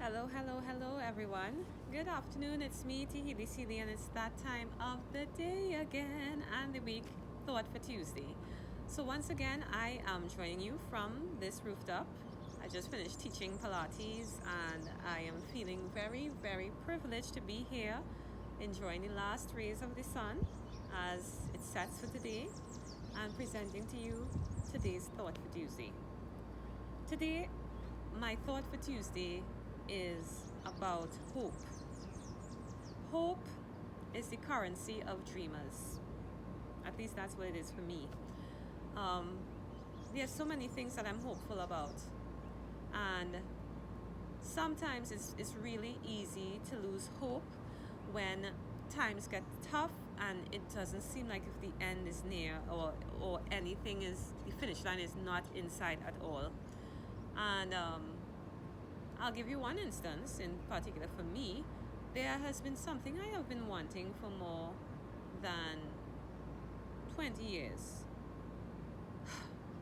Hello, hello, hello, everyone. Good afternoon. It's me, Tahili Seeley, and it's that time of the day again and the week thought for Tuesday. So, once again, I am joining you from this rooftop. I just finished teaching Pilates, and I am feeling very, very privileged to be here, enjoying the last rays of the sun as it sets for today, and presenting to you today's thought for Tuesday. Today, my thought for Tuesday is about hope. Hope is the currency of dreamers. At least that's what it is for me. There's so many things that I'm hopeful about. And sometimes it's really easy to lose hope when times get tough and it doesn't seem like if the end is near or anything is, the finish line is not in sight at all. And I'll give you one instance in particular for me. There has been something I have been wanting for more than 20 years.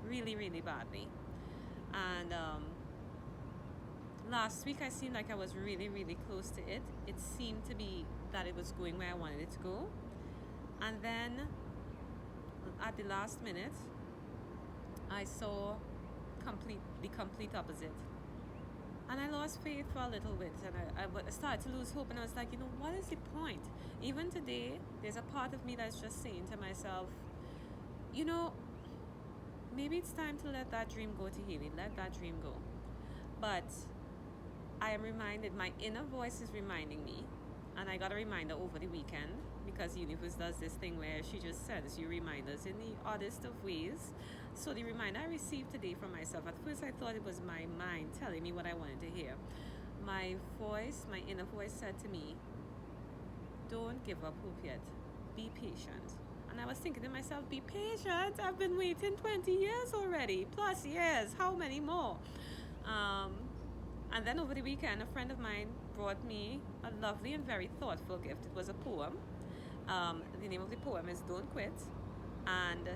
Really, really badly. And last week I seemed like I was really, really close to it. It seemed to be that it was going where I wanted it to go. And then at the last minute, I saw the complete opposite. And I lost faith for a little bit, and I started to lose hope, and I was like, what is the point? Even today, there's a part of me that's just saying to myself, maybe it's time to let that dream go, Tahili, let that dream go. But I am reminded, my inner voice is reminding me, and I got a reminder over the weekend, because Universe does this thing where she just sends you reminders in the oddest of ways. So the reminder I received today from myself, at first I thought it was my mind telling me what I wanted to hear. My inner voice said to me, don't give up hope yet. Be patient. And I was thinking to myself, be patient? I've been waiting 20 years already. Plus years. How many more? And then over the weekend, a friend of mine brought me a lovely and very thoughtful gift. It was a poem. The name of the poem is Don't Quit. And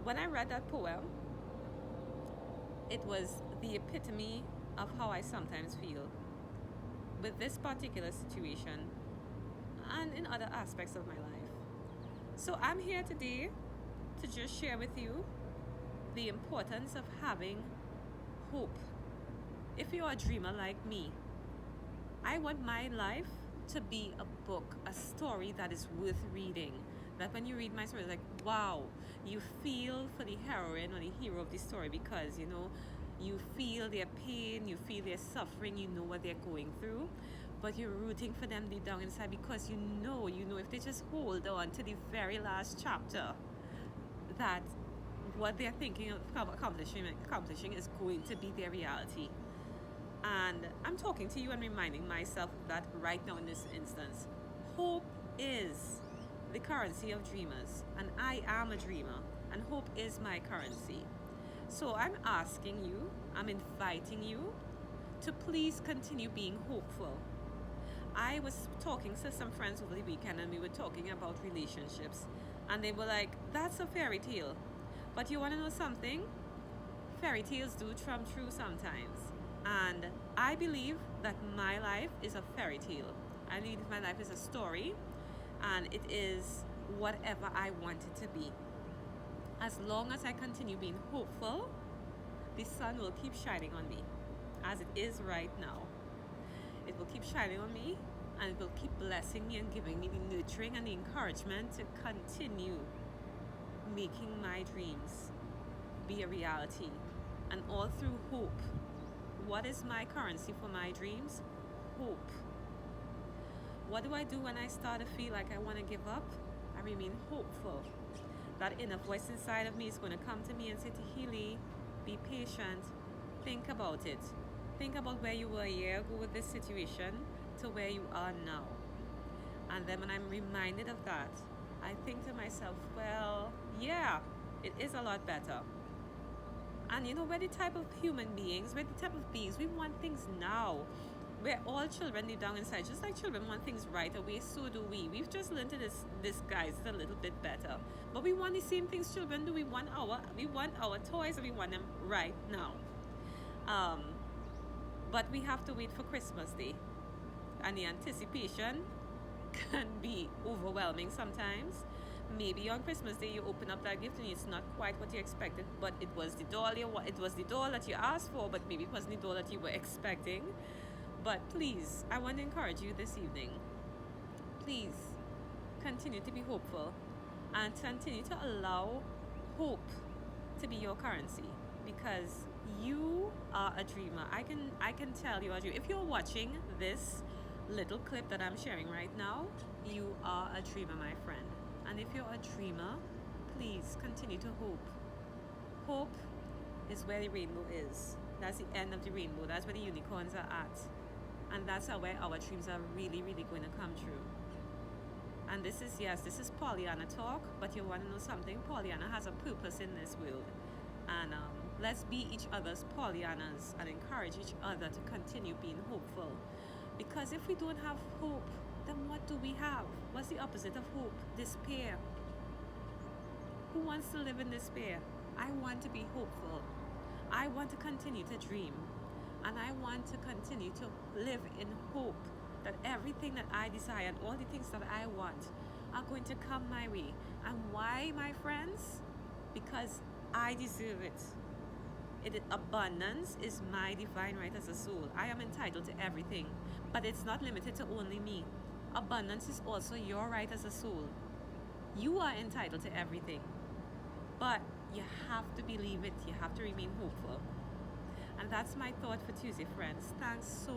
when I read that poem, it was the epitome of how I sometimes feel with this particular situation and in other aspects of my life. So I'm here today to just share with you the importance of having hope. If you're a dreamer like me, I want my life to be a book, a story that is worth reading. That when you read my story, it's like, wow, you feel for the heroine or the hero of the story because, you feel their pain, you feel their suffering, you know what they're going through, but you're rooting for them deep down inside because you know if they just hold on to the very last chapter, that what they're thinking of accomplishing is going to be their reality. And I'm talking to you and reminding myself of that right now in this instance. Hope is the currency of dreamers, and I am a dreamer, and hope is my currency. So I'm asking you, I'm inviting you to please continue being hopeful. I was talking to some friends over the weekend, and we were talking about relationships, and they were like, that's a fairy tale. But you want to know something? Fairy tales do come true sometimes. And I believe that my life is a fairy tale. I believe my life is a story, and it is whatever I want it to be. As long as I continue being hopeful, the sun will keep shining on me, as it is right now. It will keep shining on me, and it will keep blessing me and giving me the nurturing and the encouragement to continue making my dreams be a reality, and all through hope. What is my currency for my dreams? Hope. What do I do when I start to feel like I want to give up? I remain hopeful. That inner voice inside of me is going to come to me and say, Tahili, be patient. Think about it. Think about where you were a year ago with this situation to where you are now. And then when I'm reminded of that, I think to myself, well, yeah, it is a lot better. And we're the type of human beings, we're the type of beings, we want things now. We're all children deep down inside. Just like children want things right away, so do we. We've just learned to disguise it a little bit better. But we want the same things children do. We want our toys and we want them right now. But we have to wait for Christmas Day. And the anticipation can be overwhelming sometimes. Maybe on Christmas Day you open up that gift and it's not quite what you expected, but it was the doll it was the doll that you asked for, but maybe it wasn't the doll that you were expecting. But please, I want to encourage you this evening. Please continue to be hopeful and continue to allow hope to be your currency, because you are a dreamer. I can tell you are a dreamer. If you're watching this little clip that I'm sharing right now, you are a dreamer, my friend. And if you're a dreamer, please continue to hope. Hope is where the rainbow is. That's the end of the rainbow. That's where the unicorns are at. And that's where our dreams are really, really going to come true. And this is Pollyanna talk, but you want to know something? Pollyanna has a purpose in this world. And let's be each other's Pollyannas and encourage each other to continue being hopeful. Because if we don't have hope, then what do we have? What's the opposite of hope? Despair. Who wants to live in despair? I want to be hopeful. I want to continue to dream. And I want to continue to live in hope that everything that I desire and all the things that I want are going to come my way. And why, my friends? Because I deserve it. Abundance is my divine right as a soul. I am entitled to everything, but it's not limited to only me. Abundance is also your right as a soul. You are entitled to everything, but you have to believe it. You have to remain hopeful. And that's my thought for Tuesday, friends. Thanks so